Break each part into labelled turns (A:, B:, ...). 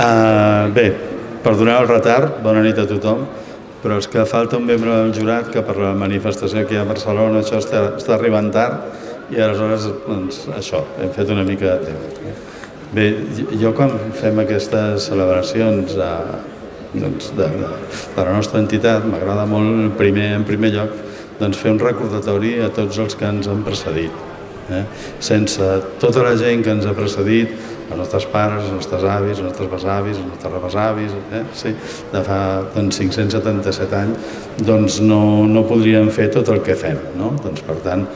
A: Bé, perdoneu el retard, bona nit a tothom, però és que falta un membre del jurat que per la manifestació que hi ha a Barcelona això està arribant tard i aleshores, doncs, això, hem fet una mica de temps. Bé, jo quan fem aquestes celebracions de la nostra entitat m'agrada molt, en primer lloc, doncs, fer un recordatori a tots els que ens han precedit. Sense tota la gent que ens ha precedit, els nostres pares, els nostres avis, els nostres besavis, els nostres rebesavis, de fa 577 anys, doncs no podríem fer tot el que fem. Doncs, per tant,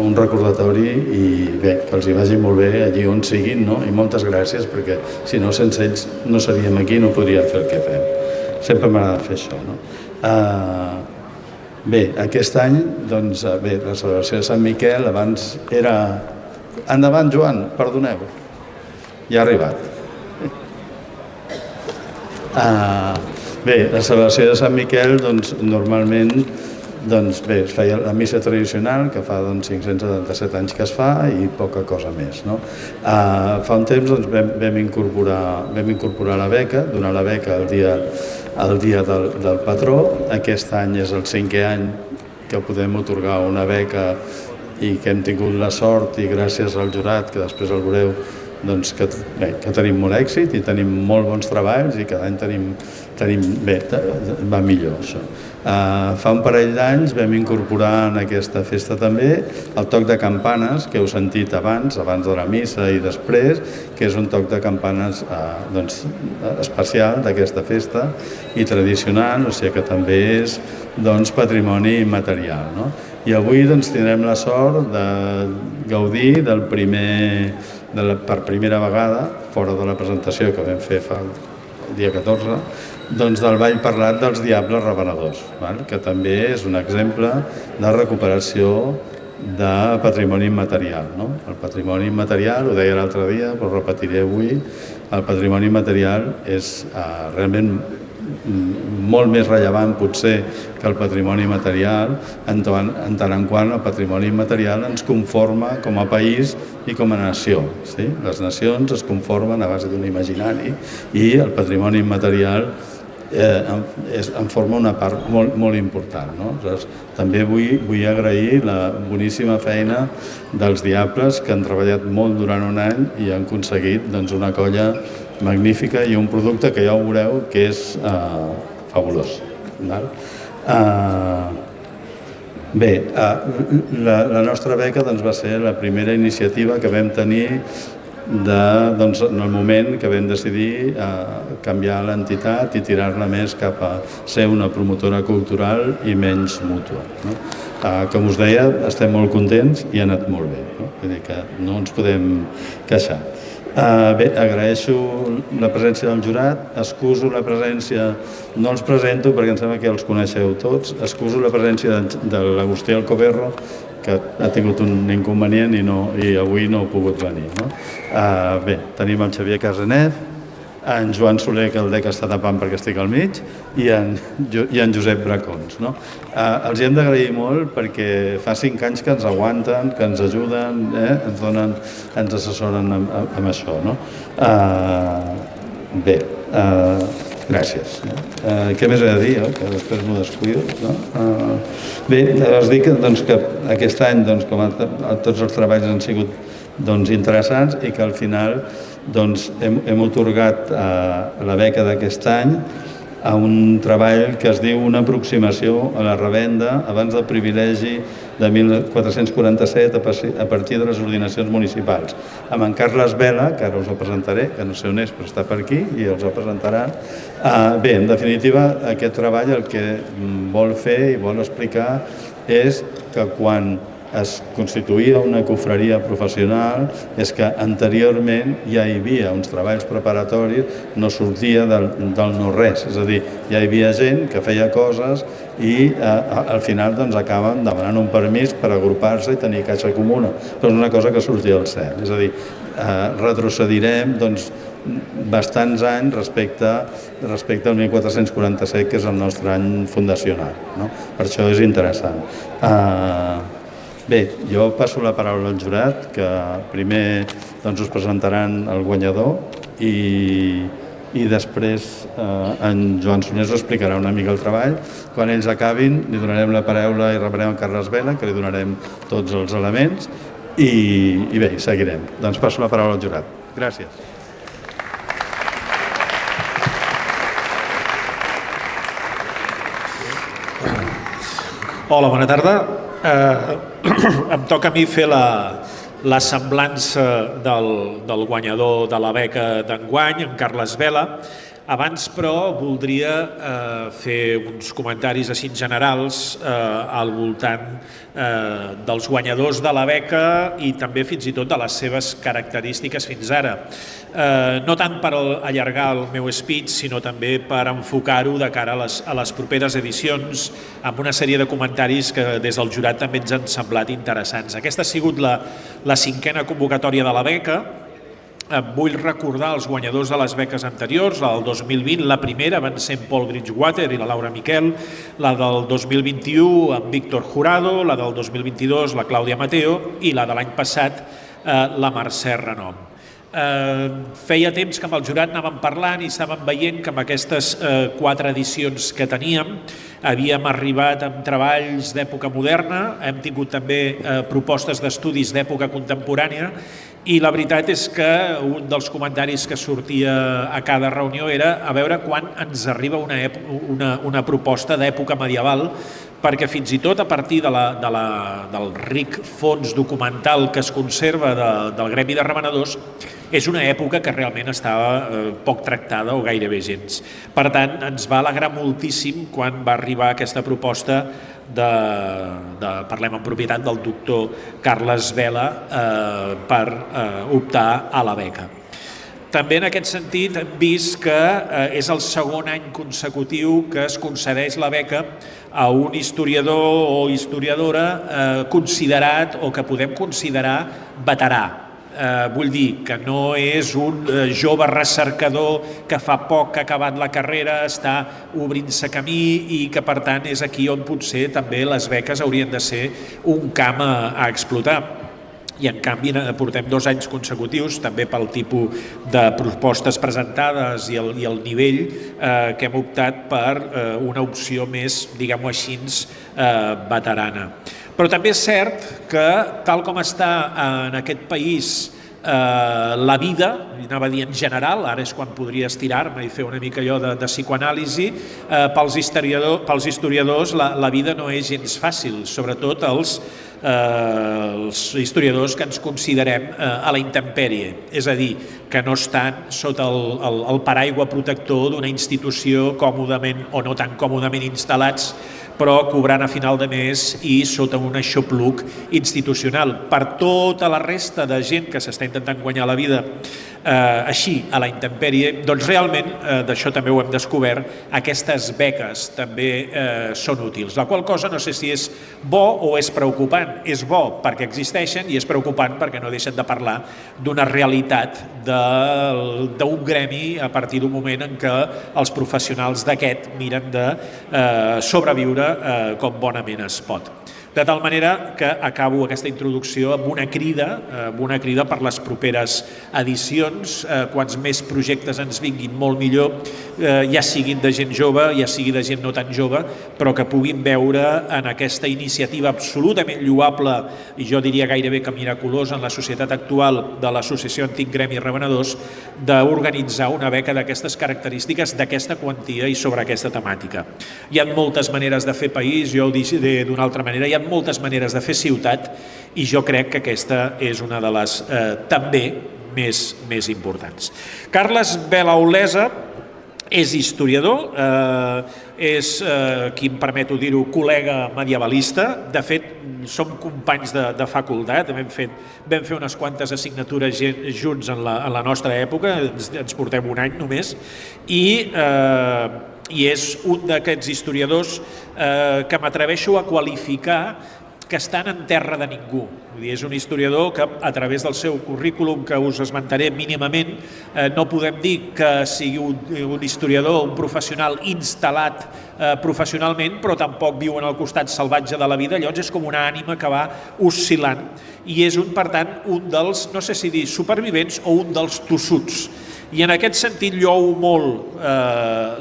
A: un recordatori i bé, que els hi vagi molt bé allí on siguin, i moltes gràcies, perquè si no, sense ells no seríem aquí, no podríem fer el que fem. Sempre m'agrada fer això. Bé, aquest any, doncs, bé, la celebració de Sant Miquel abans era... Endavant, Joan, perdoneu. Ja ha arribat. Bé, la celebració de Sant Miquel, doncs, normalment, doncs, bé, es feia la missa tradicional, que fa 577 anys que es fa, i poca cosa més. Fa un temps doncs, vam incorporar la beca, donar la beca el dia del patró. Aquest any és el 5è any que podem atorgar una beca i que hem tingut la sort, i gràcies al jurat, que després el veureu, doncs que tenim molt èxit i tenim molt bons treballs i cada any bé, va millor això. Fa un parell d'anys vam incorporar en aquesta festa també el toc de campanes, que heu sentit abans de la missa i després, que és un toc de campanes especial d'aquesta festa i tradicional, o sigui que també és patrimoni immaterial. I avui tindrem la sort de gaudir per primera vegada, fora de la presentació que vam fer el dia 14, del ball parlat dels Diables Revenedors, que també és un exemple de recuperació de patrimoni immaterial. El patrimoni immaterial, ho deia l'altre dia, però ho repetiré avui, el patrimoni immaterial és realment molt més rellevant potser que el patrimoni material, en tant en quant el patrimoni immaterial ens conforma com a país i com a nació. Les nacions es conformen a base d'un imaginari i el patrimoni immaterial en forma una part molt important. També vull agrair la boníssima feina dels Diables, que han treballat molt durant un any i han aconseguit una colla magnífica i un producte que ja ho veureu que és fabulós. Bé, la nostra beca va ser la primera iniciativa que vam tenir en el moment que vam decidir canviar l'entitat i tirar-la més cap a ser una promotora cultural i menys mútua. Com us deia, estem molt contents i ha anat molt bé. Vull dir que no ens podem queixar. Bé, agraeixo la presència del jurat, excuso la presència, no els presento perquè em sembla que els coneixeu tots, excuso la presència de l'Agustí Alcoberro, que ha tingut un inconvenient i avui no ha pogut venir. Bé, tenim el Xavier Casanet, en Joan Soler, que el dec està tapant perquè estic al mig, i en Josep Bracons. Els hem d'agrair molt perquè fa 5 anys que ens aguanten, que ens ajuden, ens assessoren amb això. Bé, gràcies. Què més he de dir, que després m'ho descuido? Bé, us dic que aquest any, com tots els treballs han sigut interessants i que al final hem atorgat la beca d'aquest any a un treball que es diu una aproximació a la revenda abans del privilegi de 1447 a partir de les ordinacions municipals, amb en Carles Vela, que ara us el presentaré, que no sé on és però està per aquí i els el presentarà. Bé, en definitiva, aquest treball el que vol fer i vol explicar és que quan es constituïa una confraria professional és que anteriorment ja hi havia uns treballs preparatoris, no sortia del no-res, és a dir, ja hi havia gent que feia coses i al final acaben demanant un permís per agrupar-se i tenir caixa comuna, però és una cosa que sortia del cel, és a dir, retrocedirem bastants anys respecte al 1447, que és el nostre any fundacional. Per això és interessant. Bé, jo passo la paraula al jurat, que primer us presentaran el guanyador i i després en Joan Sunyers us explicarà una mica el treball. Quan ells acabin li donarem la paraula i rebrem a Carles Vela, que li donarem tots els elements, i bé, seguirem. Doncs passo la paraula al jurat. Gràcies.
B: Hola, bona tarda. Em toca a mi fer la semblança del guanyador de la beca d'enguany, en Carles Vela. Abans, però, voldria fer uns comentaris així generals al voltant dels guanyadors de la beca i també fins i tot de les seves característiques fins ara. No tant per allargar el meu speech, sinó també per enfocar-ho de cara a les properes edicions amb una sèrie de comentaris que des del jurat també ens han semblat interessants. Aquesta ha sigut la 5a convocatòria de la beca. Vull recordar els guanyadors de les beques anteriors. El 2020 la primera van ser en Paul Bridgewater i la Laura Miquel, la del 2021 en Víctor Jurado, la del 2022 la Clàudia Mateo i la de l'any passat la Mercè Renom. Feia temps que amb el jurat anàvem parlant i estàvem veient que amb aquestes 4 edicions que teníem havíem arribat amb treballs d'època moderna, hem tingut també propostes d'estudis d'època contemporània i la veritat és que un dels comentaris que sortia a cada reunió era a veure quan ens arriba una proposta d'època medieval, perquè fins i tot a partir del ric fons documental que es conserva del gremi de remenadors és una època que realment estava poc tractada o gairebé gens. Per tant, ens va alegrar moltíssim quan va arribar aquesta proposta parlem en propietat del doctor Carles Vela per optar a la beca. També en aquest sentit hem vist que és el segon any consecutiu que es concedeix la beca a un historiador o historiadora considerat o que podem considerar veterà. Vull dir que no és un jove recercador que fa poc que ha acabat la carrera, està obrint-se camí i que per tant és aquí on potser també les beques haurien de ser un camp a explotar. I en canvi portem 2 anys consecutius, també pel tipus de propostes presentades i el nivell que hem optat per una opció més, diguem-ho així, veterana. Però també és cert que, tal com està en aquest país la vida, anava a dir en general, ara és quan podria estirar-me i fer una mica allò de psicoanàlisi, pels historiadors la vida no és gens fàcil, sobretot els historiadors que ens considerem a la intempèrie, és a dir, que no estan sota el paraigua protector d'una institució còmodament o no tan còmodament instal·lats, però cobrant a final de mes i sota un aixopluc institucional. Per tota la resta de gent que s'està intentant guanyar la vida així, a la intempèrie, doncs realment, d'això també ho hem descobert, aquestes beques també són útils. La qual cosa no sé si és bo o és preocupant. És bo perquè existeixen i és preocupant perquè no deixen de parlar d'una realitat d'un gremi a partir d'un moment en què els professionals d'aquest miren de sobreviure com bonament es pot. De tal manera que acabo aquesta introducció amb una crida per les properes edicions. Quants més projectes ens vinguin, molt millor, ja siguin de gent jove, ja sigui de gent no tan jove, però que puguin veure en aquesta iniciativa absolutament lloable, i jo diria gairebé que miraculosa en la societat actual de l'Associació Antic Gremi Remenadors, d'organitzar una beca d'aquestes característiques, d'aquesta quantia i sobre aquesta temàtica. Hi ha moltes maneres de fer país, jo ho diré d'una altra manera, hi ha moltes maneres de fer ciutat i jo crec que aquesta és una de les també més importants. Carles Vela Olesa és historiador, és, qui em permeto dir-ho, col·lega medievalista. De fet, som companys de facultat, vam fer unes quantes assignatures junts en la nostra època, ens portem un any només, i és un d'aquests historiadors que m'atreveixo a qualificar que estan en terra de ningú. És un historiador que a través del seu currículum, que us esmentaré mínimament, no podem dir que sigui un historiador, un professional instal·lat professionalment, però tampoc viu en el costat salvatge de la vida, llavors és com una ànima que va oscil·lant i és, per tant, un dels, no sé si dir supervivents o un dels tossuts. I en aquest sentit lloo molt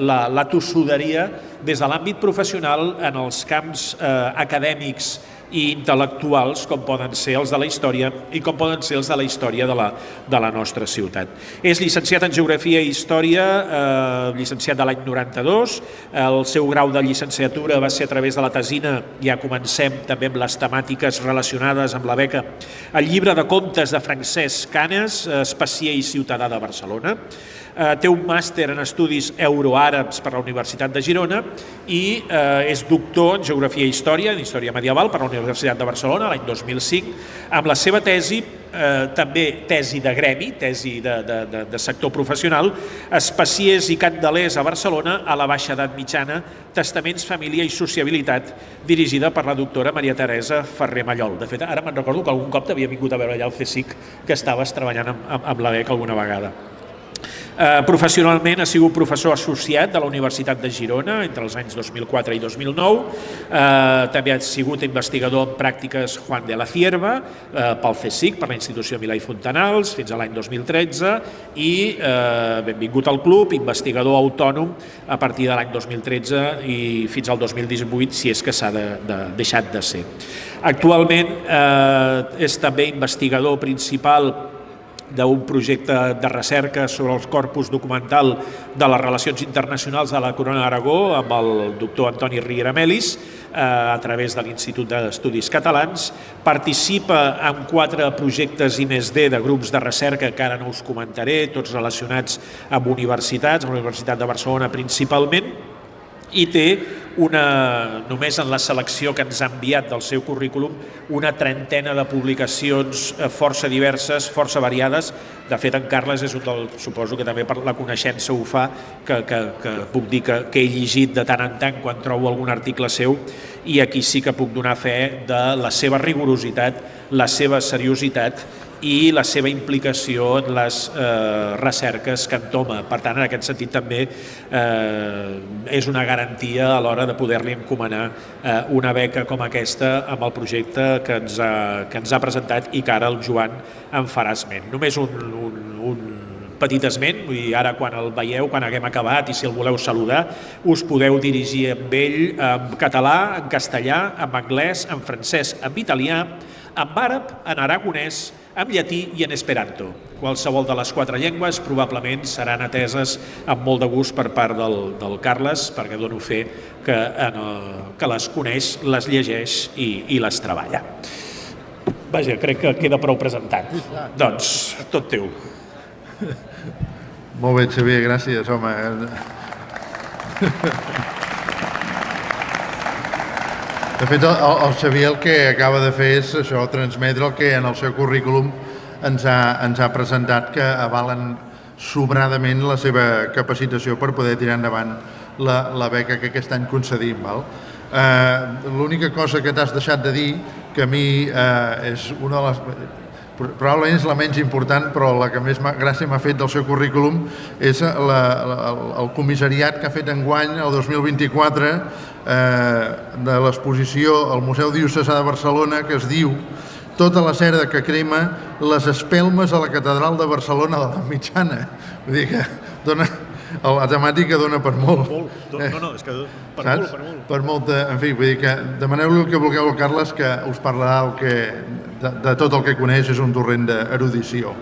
B: la tossuderia des de l'àmbit professional en els camps acadèmics i intel·lectuals com poden ser els de la història i com poden ser els de la història de la nostra ciutat. És llicenciat en Geografia i Història, llicenciat de l'any 92, el seu grau de llicenciatura va ser a través de la tesina, ja comencem també amb les temàtiques relacionades amb la beca, el llibre de contes de Francesc Canes, Espacier i ciutadà de Barcelona. Té un màster en estudis euroàrabs per la Universitat de Girona i és doctor en Geografia i Història, en Història Medieval per la Universitat de Barcelona l'any 2005, amb la seva tesi, també tesi de gremi, tesi de sector professional, Espaciers i Candelers a Barcelona a la Baixa Edat Mitjana, Testaments, Família i Sociabilitat, dirigida per la doctora Maria Teresa Ferrer Mallol. De fet, ara me'n recordo que algun cop t'havia vingut a veure allà al CSIC, que estaves treballant amb la beca alguna vegada. Professionalment ha sigut professor associat de la Universitat de Girona entre els anys 2004 i 2009. També ha sigut investigador en pràctiques Juan de la Cierva pel CSIC, per la institució Milà i Fontanals, fins a l'any 2013 i benvingut al club, investigador autònom a partir de l'any 2013 i fins al 2018, si és que s'ha deixat de ser. Actualment és també investigador principal d'un projecte de recerca sobre el corpus documental de les relacions internacionals de la Corona d'Aragó amb el doctor Antoni Riera Melis a través de l'Institut d'Estudis Catalans. Participa en 4 projectes I+D de grups de recerca que ara no us comentaré, tots relacionats amb universitats, amb la Universitat de Barcelona principalment, i té només en la selecció que ens ha enviat del seu currículum, una trentena de publicacions força diverses, força variades. De fet, en Carles és un dels, suposo que també per la coneixença ho fa, que puc dir que he llegit de tant en tant quan trobo algun article seu, i aquí sí que puc donar fe de la seva rigorositat, la seva seriositat i la seva implicació en les recerques que entoma. Per tant, en aquest sentit també és una garantia a l'hora de poder-li encomanar una beca com aquesta amb el projecte que ens ha presentat i que ara el Joan en farà esment. Només un petit esment, vull dir, ara quan el veieu, quan haguem acabat i si el voleu saludar, us podeu dirigir amb ell en català, en castellà, en anglès, en francès, en italià, en àrab, en aragonès, en llatí i en esperanto. Qualsevol de les 4 llengües probablement seran ateses amb molt de gust per part del Carles, perquè dono fe que les coneix, les llegeix i les treballa. Vaja, crec que queda prou presentat. Doncs, tot teu.
C: Molt bé, Xavier, gràcies, home. De fet, el Xavier el que acaba de fer és això, transmetre el que en el seu currículum ens ha presentat, que avalen sobradament la seva capacitació per poder tirar endavant la beca que aquest any concedim. L'única cosa que t'has deixat de dir, que a mi és una de les... probablement és la menys important, però la que més gràcia m'ha fet del seu currículum és el comissariat que ha fet enguany, el 2024, de l'exposició al Museu Diocesà de Barcelona, que es diu Tota la cera que crema les espelmes a la catedral de Barcelona de l'edat mitjana. Vull dir que la temàtica dona per molt.
B: No, és que per molt.
C: Per molt, en fi, vull dir que demaneu-li el que vulgueu al Carles, que us parlarà de tot el que coneix, és un torrent d'erudició.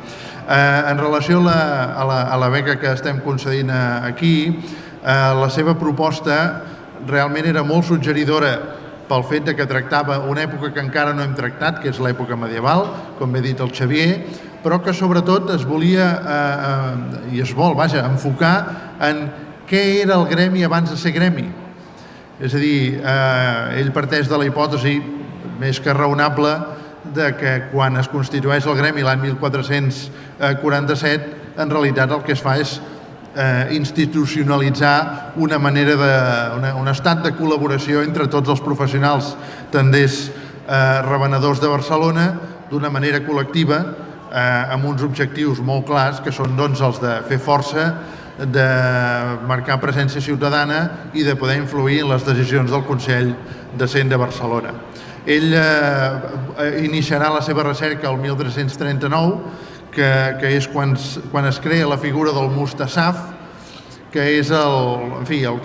C: En relació a la beca que estem concedint aquí, la seva proposta realment era molt suggeridora pel fet que tractava una època que encara no hem tractat, que és l'època medieval, com he dit el Xavier, però que sobretot es volia, i es vol, enfocar en què era el gremi abans de ser gremi. És a dir, ell parteix de la hipòtesi més que raonable de que quan es constitueix el gremi l'any 1447, en realitat el que es fa és institucionalitzar una manera un estat de col·laboració entre tots els professionals tenders revenedors de Barcelona d'una manera col·lectiva amb uns objectius molt clars que són doncs els de fer força, de marcar presència ciutadana i de poder influir en les decisions del Consell de Cent de Barcelona. Ell iniciarà la seva recerca el 1339, que és quan es crea la figura del Mustassaf, que és el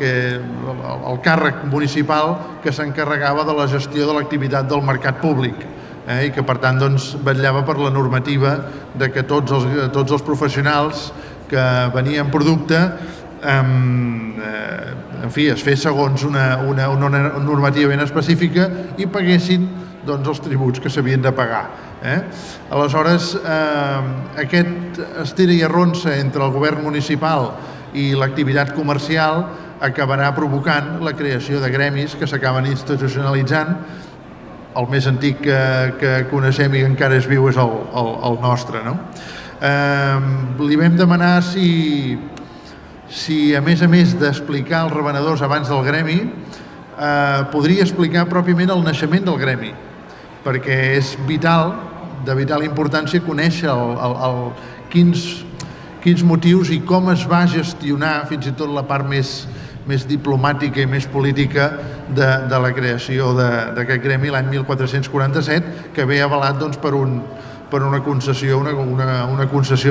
C: càrrec municipal que s'encarregava de la gestió de l'activitat del mercat públic, i que per tant vetllava per la normativa de que tots els professionals que venien producte es fes segons una normativa ben específica i paguessin els tributs que s'havien de pagar. Aleshores, aquest estira i arronsa entre el govern municipal i l'activitat comercial acabarà provocant la creació de gremis que s'acaben institucionalitzant. El més antic que coneixem i encara és viu és el nostre. Li vam demanar si a més d'explicar als revenedors abans del gremi, podria explicar pròpiament el naixement del gremi, perquè és de vital importància conèixer quins motius i com es va gestionar fins i tot la part més diplomàtica i més política de la creació d'aquest gremi l'any 1447, que ve avalat per una concessió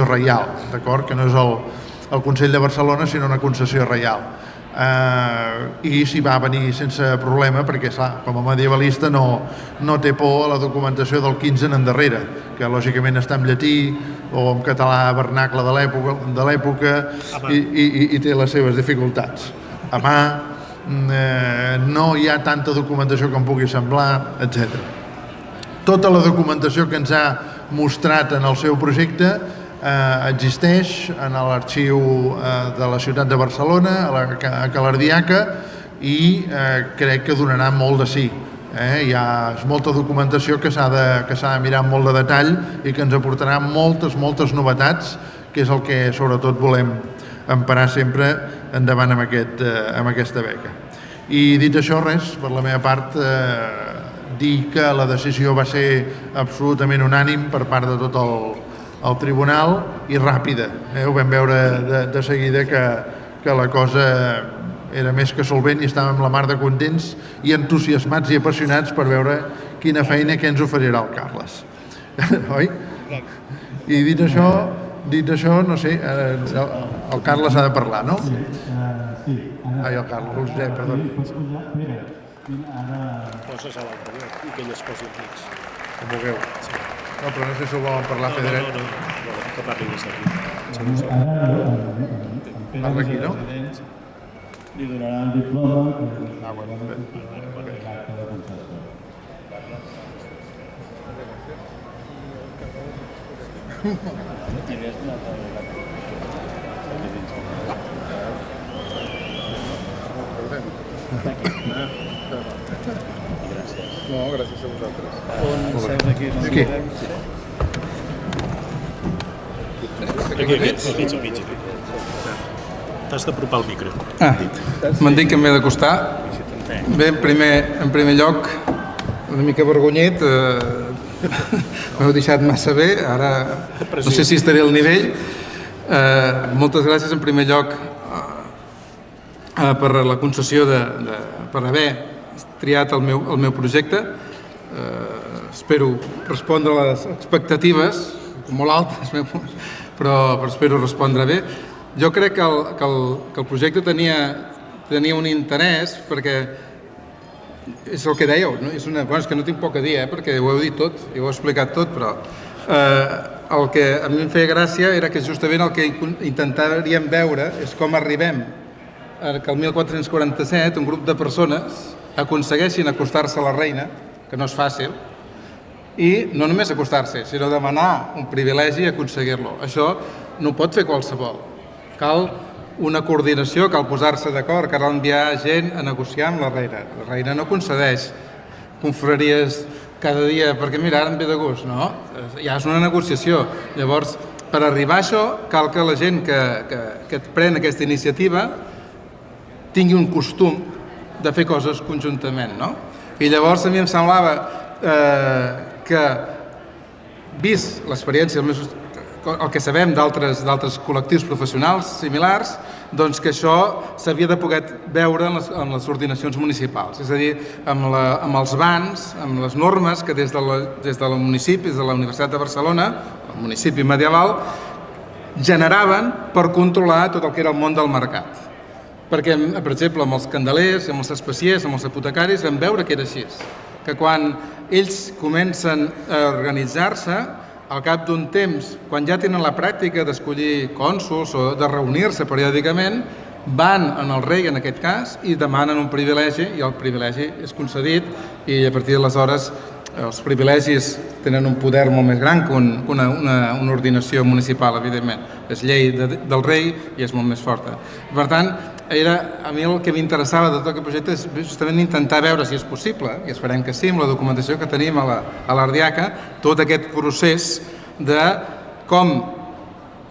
C: reial, d'acord? Que no és el Consell de Barcelona, sinó una concessió reial. I s'hi va venir sense problema perquè, com a medievalista, no té por a la documentació del 15 en endarrere, que lògicament està en llatí o en català vernacle de l'època i té les seves dificultats. A mà no hi ha tanta documentació com pugui semblar, etc. Tota la documentació que ens ha mostrat en el seu projecte existeix en l'arxiu de la ciutat de Barcelona, a Ca l'Ardiaca, i crec que donarà molt de sí. Hi ha molta documentació que s'ha de mirar amb molt de detall i que ens aportarà moltes novetats, que és el que sobretot volem emparar sempre endavant amb aquesta beca. I dit això, res, per la meva part, dir que la decisió va ser absolutament unànim per part de tot el tribunal i ràpida. Ho vam veure de seguida que la cosa era més que solvent i estàvem la mar de contents i entusiasmats i apassionats per veure quina feina que ens oferirà el Carles. Oi? I dit això, no sé, el Carles ha de parlar, no? Sí. Ai, el Carles, perdó.
B: Poses a l'altre, i que ell es posi al mig.
C: Com vulgueu. No, però no sé si ho volen parlar a fer dret.
B: No, que parli des d'aquí.
C: Parla aquí, no?
D: Li donarà el diploma que
C: No, gràcies a vosaltres.
D: on seu aquí?
C: Aquí.
B: Al mig. T'has d'apropar el micro.
E: M'han dit que m'he d'acostar. Bé, en primer lloc, una mica vergonyit, m'heu deixat massa bé, ara no sé si estaré al nivell. Moltes gràcies en primer lloc per la concessió per haver triat el meu projecte. Espero respondre a les expectatives, molt altes, però espero respondre bé. Jo crec que el projecte tenia un interès perquè és el que dèieu, no? És que no tinc poc a dir, perquè ho heu dit tot i ho heu explicat tot, però el que a mi em feia gràcia era que justament el que intentaríem veure és com arribem que el 1447 un grup de persones aconsegueixin acostar-se a la reina, que no és fàcil, i no només acostar-se, sinó demanar un privilegi i aconseguir-lo. Això no ho pot fer qualsevol. Cal una coordinació, cal posar-se d'acord, cal enviar gent a negociar amb la reina. La reina no concedeix confraries cada dia perquè mira, ara em ve de gust, no? Ja és una negociació. Llavors, per arribar a això, cal que la gent que pren aquesta iniciativa tingui un costum de fer coses conjuntament, no? I llavors a mi em semblava que, vist l'experiència, el que sabem d'altres col·lectius professionals similars, doncs que això s'havia de poder veure en les ordinacions municipals, és a dir, amb els bans, amb les normes que des del municipi, des de la Universitat de Barcelona, la municipi medieval, generaven per controlar tot el que era el món del mercat. Perquè, per exemple, amb els candelers, amb els especiers, amb els apotecaris, vam veure que era així. Que quan ells comencen a organitzar-se, al cap d'un temps, quan ja tenen la pràctica d'escollir cònsols o de reunir-se periòdicament, van en el rei, en aquest cas, i demanen un privilegi, i el privilegi és concedit, i a partir d'aleshores els privilegis tenen un poder molt més gran que una ordinació municipal, evidentment. És llei del rei i és molt més forta. Per tant, a mi el que m'interessava de tot aquest projecte és justament intentar veure si és possible, i esperem que sí, amb la documentació que tenim a l'Ardiaca, tot aquest procés de com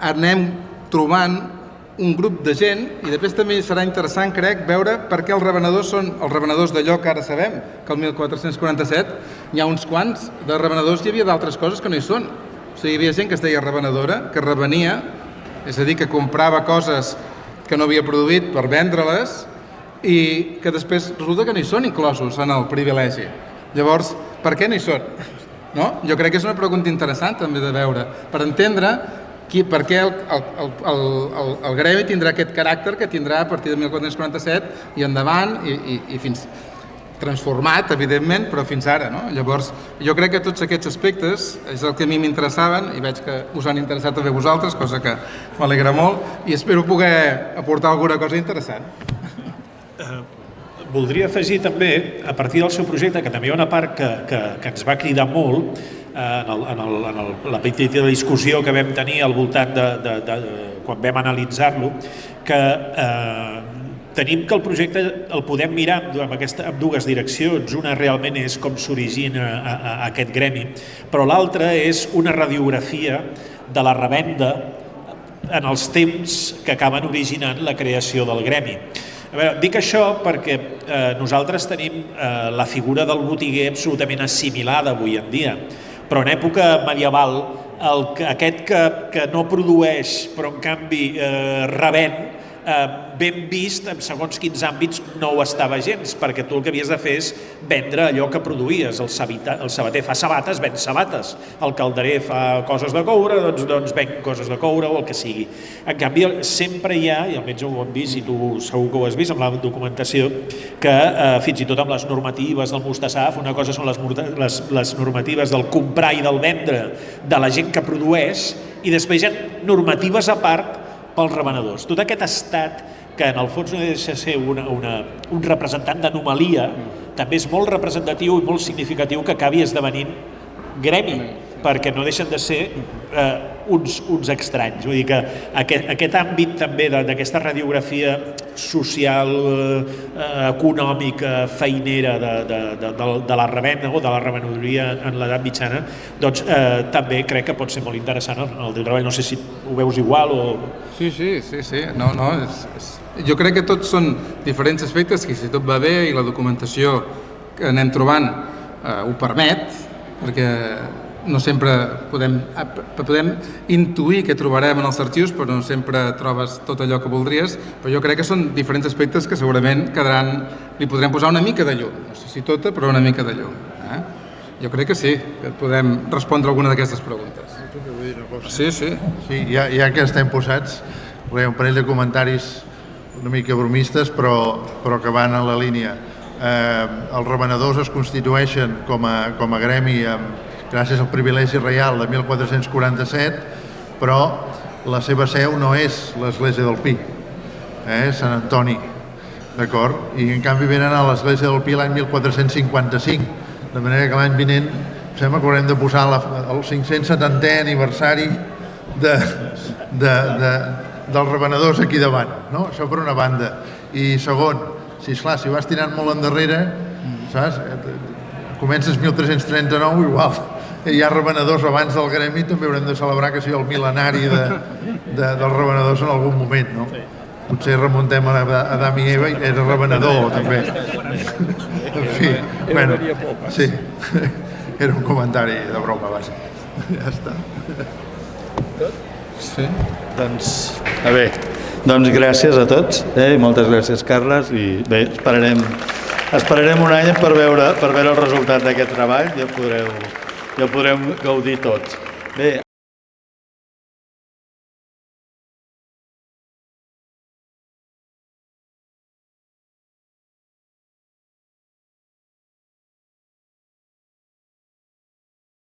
E: anem trobant un grup de gent, i després també serà interessant, crec, veure per què els revenedors són els revenedors d'allò que ara sabem, que el 1447 hi ha uns quants de revenedors, hi havia d'altres coses que no hi són. O sigui, hi havia gent que es deia revenedora, que revenia, és a dir, que comprava coses que no havia produït per vendre-les i que després resulta que no hi són inclosos en el privilegi. Llavors, per què no hi són? No? Jo crec que és una pregunta interessant també de veure, per entendre per què el gremi tindrà aquest caràcter que tindrà a partir de 1447 i endavant i fins transformat, evidentment, però fins ara. No? Llavors, jo crec que tots aquests aspectes és el que a mi m'interessaven i veig que us han interessat també vosaltres, cosa que m'alegra molt i espero poder aportar alguna cosa interessant.
B: Voldria afegir també, a partir del seu projecte, que també hi ha una part que ens va cridar molt, en la petita discussió que vam tenir al voltant de quan vam analitzar-lo, que tenim que el projecte el podem mirar amb dues direccions. Una realment és com s'origina aquest gremi, però l'altra és una radiografia de la revenda en els temps que acaben originant la creació del gremi. A veure, dic això perquè nosaltres tenim la figura del botiguer absolutament assimilada avui en dia, però en època medieval aquest que no produeix però en canvi revèn, ben vist en segons quins àmbits no ho estava gens, perquè tu el que havies de fer és vendre allò que produïes. El sabater fa sabates, ven sabates. El calderer fa coses de coure, doncs ven coses de coure o el que sigui. En canvi, sempre hi ha, i almenys ho hem vist, i tu segur que ho has vist amb la documentació, que fins i tot amb les normatives del Mustafà, una cosa són les normatives del comprar i del vendre de la gent que produeix, i després hi ha normatives a part pels revenedors. Tot aquest estat, que en el fons no deixa de ser un representant d'anomalia, també és molt representatiu i molt significatiu que acabi esdevenint gremi, perquè no deixen de ser uns estranys. Vull dir que aquest àmbit també d'aquesta radiografia social, econòmica, feinera de la revenda o de la revenedoria en l'edat mitjana, doncs també crec que pot ser molt interessant el teu treball. No sé si ho veus igual o...
E: Sí. Jo crec que tots són diferents aspectes que si tot va bé i la documentació que anem trobant ho permet, perquè no sempre podem intuir què trobarem en els arxius, però no sempre trobes tot allò que voldries, però jo crec que són diferents aspectes que segurament li podrem posar una mica de llum, no sé si tota, però una mica de llum. Jo crec que sí, que podem respondre alguna d'aquestes preguntes. Sí,
C: ja que estem posats, un parell de comentaris una mica bromistes, però que van en la línia. Els revenedors es constitueixen com a gremi gràcies al privilegi reial de 1447, però la seva seu no és l'església del Pi, és Sant Antoni, d'acord? I en canvi venen a l'església del Pi l'any 1455, de manera que l'any vinent sembla que haurem de posar el 570è aniversari dels revenedors aquí davant, no? Això per una banda. I segon, si vas tirant molt endarrere, saps? Comences 1339, igual hi ha revenedors abans del gremi, també haurem de celebrar que sigui el mil·lenari dels revenedors en algun moment, no? Potser remuntem a Adam i Eva i era revenedor, també. En fi, bueno, sí, era un comentari de broma, vaja. Ja està.
E: Sí.
A: Doncs gràcies a tots, moltes gràcies, Carles, i bé, esperarem un any per veure el resultat d'aquest treball i el podrem gaudir tots. Bé,